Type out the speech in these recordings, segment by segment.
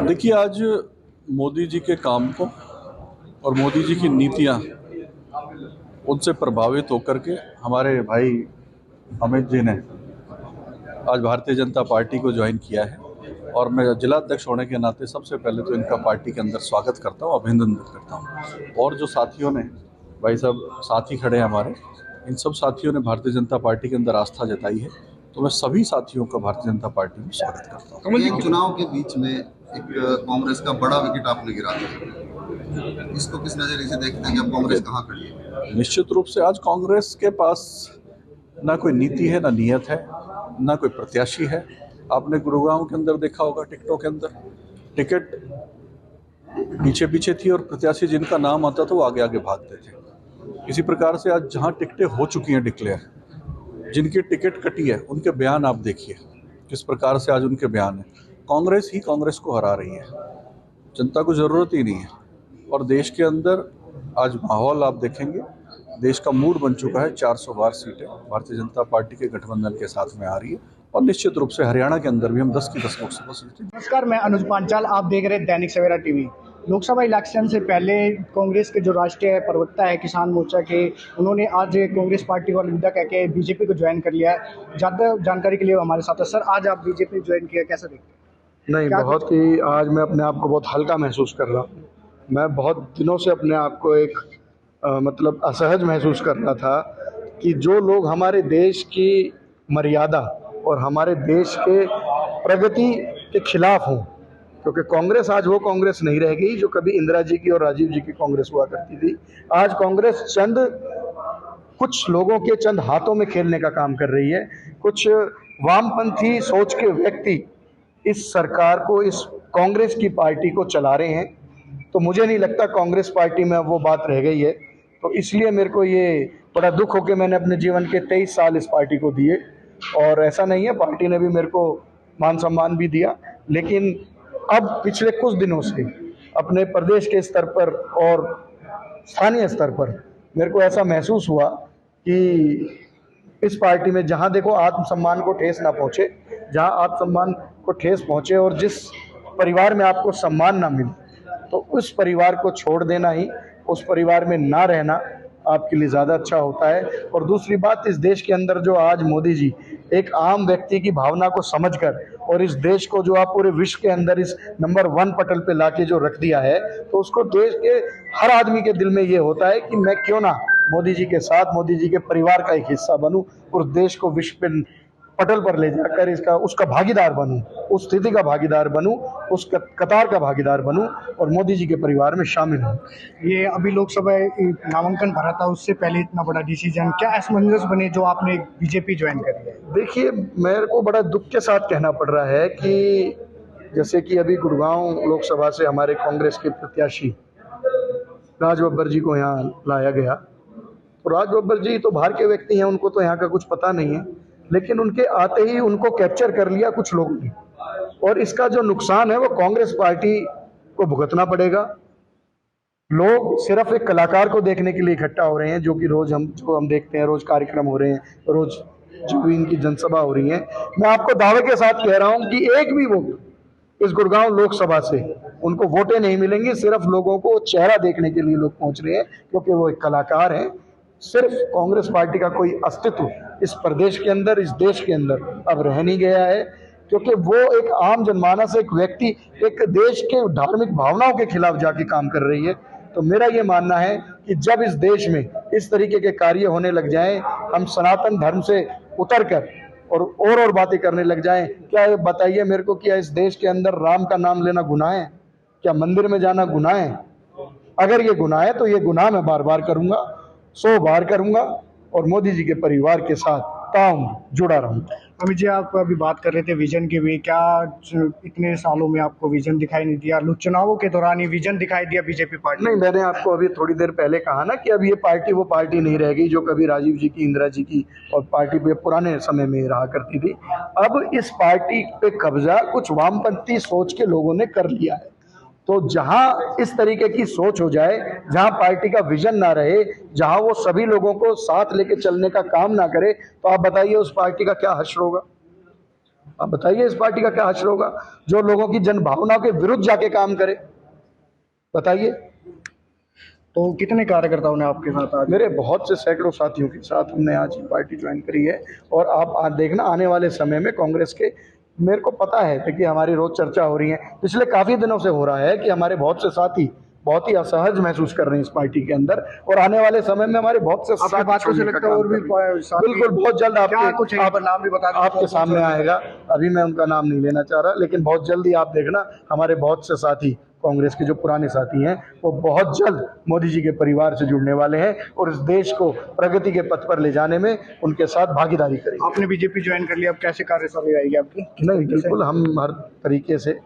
देखिए, आज मोदी जी के काम को और मोदी जी की नीतियां उनसे प्रभावित होकर के हमारे भाई अमित जी ने आज भारतीय जनता पार्टी को ज्वाइन किया है। और मैं जिला अध्यक्ष होने के नाते सबसे पहले तो इनका पार्टी के अंदर स्वागत करता हूँ, अभिनंदन करता हूँ। और जो साथियों ने, भाई साहब साथी खड़े हैं हमारे, इन सब साथियों ने भारतीय जनता पार्टी के अंदर आस्था जताई है, तो मैं सभी साथियों का भारतीय जनता पार्टी में स्वागत करता हूँ। कमल जी, चुनाव के बीच में एक कांग्रेस का बड़ा विकेट आपने गिरा था, इसको किस नजरिए से देखते हैं कि अब कांग्रेस कहाँ खड़ी है? निश्चित रूप से आज कांग्रेस के पास ना कोई नीति है, ना नियत है, ना कोई प्रत्याशी है। आपने गुरुग्राम के अंदर देखा होगा, टिकटों के अंदर टिकट पीछे पीछे थी और प्रत्याशी जिनका नाम आता था वो आगे आगे भागते थे। इसी प्रकार से आज जहां टिकटें हो चुकी हैं डिक्लेयर, जिनकी टिकट कटी है, उनके बयान आप देखिए किस प्रकार से आज उनके बयान है। कांग्रेस ही कांग्रेस को हरा रही है, जनता को ज़रूरत ही नहीं है। और देश के अंदर आज माहौल आप देखेंगे, देश का मूड बन चुका है। 400 बार सीटें भारतीय जनता पार्टी के गठबंधन के साथ में आ रही है और निश्चित रूप से हरियाणा के अंदर भी हम 10 की 10 लोकसभा सीटें। नमस्कार, मैं अनुज पांचाल, आप देख रहे हैं दैनिक सवेरा टीवी। लोकसभा इलेक्शन से पहले कांग्रेस के जो राष्ट्रीय प्रवक्ता है किसान मोर्चा के, उन्होंने आज कांग्रेस पार्टी को अलविदा कह के बीजेपी को ज्वाइन कर लिया है। ज़्यादा जानकारी के लिए हमारे साथ है। सर, आज आप बीजेपी ज्वाइन किया, कैसा देखते हैं? नहीं, बहुत ही आज मैं अपने आप को बहुत हल्का महसूस कर रहा हूँ। मैं बहुत दिनों से अपने आप को एक मतलब असहज महसूस कर रहा था कि जो लोग हमारे देश की मर्यादा और हमारे देश के प्रगति के खिलाफ हों, क्योंकि कांग्रेस आज वो कांग्रेस नहीं रह गई जो कभी इंदिरा जी की और राजीव जी की कांग्रेस हुआ करती थी। आज कांग्रेस चंद कुछ लोगों के चंद हाथों में खेलने का काम कर रही है। कुछ वामपंथी सोच के व्यक्ति इस सरकार को, इस कांग्रेस की पार्टी को चला रहे हैं। तो मुझे नहीं लगता कांग्रेस पार्टी में अब वो बात रह गई है। तो इसलिए मेरे को ये बड़ा दुख हो कि मैंने अपने जीवन के 23 साल इस पार्टी को दिए, और ऐसा नहीं है, पार्टी ने भी मेरे को मान सम्मान भी दिया। लेकिन अब पिछले कुछ दिनों से अपने प्रदेश के स्तर पर और स्थानीय स्तर पर मेरे को ऐसा महसूस हुआ कि इस पार्टी में जहाँ देखो आत्मसम्मान को ठेस ना पहुँचे, जहाँ आत्मसम्मान को ठेस पहुँचे और जिस परिवार में आपको सम्मान ना मिले, तो उस परिवार को छोड़ देना ही, उस परिवार में ना रहना आपके लिए ज़्यादा अच्छा होता है। और दूसरी बात, इस देश के अंदर जो आज मोदी जी एक आम व्यक्ति की भावना को समझकर और इस देश को जो आप पूरे विश्व के अंदर इस नंबर 1 पटल पे लाके जो रख दिया है, तो उसको देश के हर आदमी के दिल में ये होता है कि मैं क्यों ना मोदी जी के साथ, मोदी जी के परिवार का एक हिस्सा बनूं और देश को विश्व पे पटल पर ले जाकर उसका भागीदार बनूं, उस स्थिति का भागीदार बनूं, उस कतार का भागीदार बनूं और मोदी जी के परिवार में शामिल हूं। ये अभी लोकसभा नामांकन भरा था, उससे पहले इतना बड़ा डिसीजन, क्या असमंजस बने जो आपने बीजेपी ज्वाइन करी है? देखिए, मेरे को बड़ा दुख के साथ कहना पड़ रहा है कि जैसे कि अभी गुड़गांव लोकसभा से हमारे कांग्रेस के प्रत्याशी राज बब्बर जी को यहाँ लाया गया। तो राज बब्बर जी तो बाहर के व्यक्ति हैं, उनको तो यहाँ का कुछ पता नहीं है, लेकिन उनके आते ही उनको कैप्चर कर लिया कुछ लोगों ने, और इसका जो नुकसान है वो कांग्रेस पार्टी को भुगतना पड़ेगा। लोग सिर्फ एक कलाकार को देखने के लिए इकट्ठा हो रहे हैं, जो कि रोज हम देखते हैं, रोज कार्यक्रम हो रहे हैं, रोज जो भी इनकी जनसभा हो रही है। मैं आपको दावे के साथ कह रहा हूं कि एक भी वोट इस गुड़गांव लोकसभा से उनको वोटें नहीं मिलेंगी। सिर्फ लोगों को चेहरा देखने के लिए लोग पहुंच रहे हैं, क्योंकि वो एक कलाकार हैं। सिर्फ कांग्रेस पार्टी का कोई अस्तित्व इस प्रदेश के अंदर, इस देश के अंदर अब रह नहीं गया है, क्योंकि वो एक आम जनमानस, एक व्यक्ति, एक देश के धार्मिक भावनाओं के खिलाफ जाके काम कर रही है। तो मेरा ये मानना है कि जब इस देश में इस तरीके के कार्य होने लग जाएं, हम सनातन धर्म से उतरकर और बातें करने लग जाएं, क्या बताइए मेरे को, क्या इस देश के अंदर राम का नाम लेना गुनाह है? क्या मंदिर में जाना गुनाह है? अगर ये गुनाह है तो ये गुनाह मैं बार बार करूंगा, 100 बार करूंगा और मोदी जी के परिवार के साथ जुड़ा रहूंगा। अमित जी, आप अभी बात कर रहे थे विजन की भी, क्या इतने सालों में आपको विजन दिखाई नहीं दिया? चुनावों के दौरान ही विजन दिखाई दिया बीजेपी पार्टी? नहीं, मैंने आपको अभी थोड़ी देर पहले कहा ना कि अब ये पार्टी वो पार्टी नहीं रह गई जो कभी राजीव जी की, इंदिरा जी की और पार्टी पे पुराने समय में रहा करती थी। अब इस पार्टी पे कब्जा कुछ वामपंथी सोच के लोगों ने कर लिया है। तो जहां इस तरीके की सोच हो जाए, जहां पार्टी का विजन ना रहे, जहां वो सभी लोगों को साथ लेके चलने का काम ना करे, तो आप बताइए उस पार्टी का क्या हश्र होगा? आप बताइए इस पार्टी का क्या हश्र होगा जो लोगों की जन भावनाओं के विरुद्ध जाके काम करे? बताइए। तो कितने कार्यकर्ताओं ने आपके साथ आज? मेरे बहुत से सैकड़ों साथियों के साथ हमने आज ये पार्टी ज्वाइन करी है। और आप आज देखना आने वाले समय में कांग्रेस के, मेरे को पता है कि हमारी रोज चर्चा हो रही है, पिछले काफ़ी दिनों से हो रहा है कि हमारे बहुत से साथी बहुत ही असहज महसूस कर रहे हैं इस पार्टी के अंदर, और आने वाले समय में हमारे बहुत से आपकी साथी बातों से छोड़ने का लगता है काम और भी कर रहे हैं। साथी- बिल्कुल, बहुत जल्द क्या कुछ है? आप नाम भी बता दीजिए। आपके सामने आएगा। अभी मैं उनका नाम नहीं लेना चाह रहा, लेकिन बहुत जल्दी आप देखना हमारे बहुत से साथी कांग्रेस के जो पुराने साथी हैं वो बहुत जल्द मोदी जी के परिवार से जुड़ने वाले हैं और इस देश को प्रगति के पथ पर ले जाने में उनके साथ भागीदारी करेंगे। आपने बीजेपी ज्वाइन कर लिया, अब कैसे कार्यशैली रहेगी आपकी? नहीं, बिल्कुल हम हर तरीके से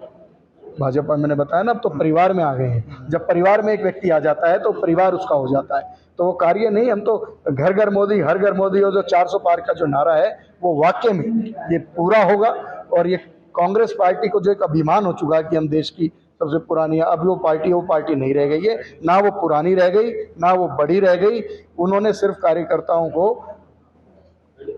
भाजपा, मैंने बताया ना, अब तो परिवार में आ गए हैं। जब परिवार में एक व्यक्ति आ जाता है तो परिवार उसका हो जाता है, तो वो कार्य नहीं, हम तो घर घर मोदी, हर घर मोदी, और जो 400 पार का जो नारा है वो वाकई में ये पूरा होगा। और ये कांग्रेस पार्टी को जो एक अभिमान हो चुका है कि हम देश की सबसे पुरानी है, अब वो पार्टी नहीं रह गई है, ना वो पुरानी रह गई ना वो बड़ी रह गई। उन्होंने सिर्फ कार्यकर्ताओं को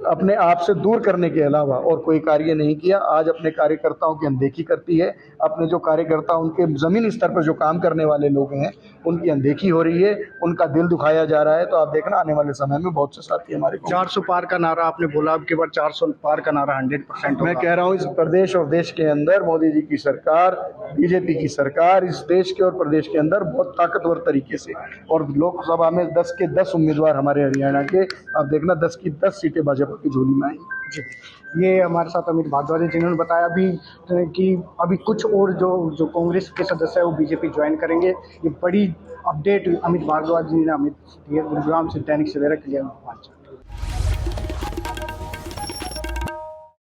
अपने आप से दूर करने के अलावा और कोई कार्य नहीं किया। आज अपने कार्यकर्ताओं की अनदेखी करती है, अपने जो कार्यकर्ता उनके ज़मीनी स्तर पर जो काम करने वाले लोग हैं उनकी अनदेखी हो रही है, उनका दिल दुखाया जा रहा है। तो आप देखना आने वाले समय में बहुत से साथी हमारे 400 पार का नारा आपने बोला, अब के बाद 400 पार का नारा 100% मैं होगा। कह रहा हूँ इस प्रदेश और देश के अंदर मोदी जी की सरकार, बीजेपी की सरकार इस देश के और प्रदेश के अंदर बहुत ताकतवर तरीके से, और लोकसभा में 10 के 10 उम्मीदवार हमारे हरियाणा के, आप देखना 10 की 10 सीटें भाजपा की झोली में आएंगी। जी, ये हमारे साथ अमित भारद्वाज जी, जिन्होंने बताया अभी कि अभी कुछ और जो कांग्रेस के सदस्य है वो बीजेपी ज्वाइन करेंगे। ये बड़ी अपडेट अमित भारद्वाज जी ने गुरुग्राम से दैनिक सवेरा के लिए।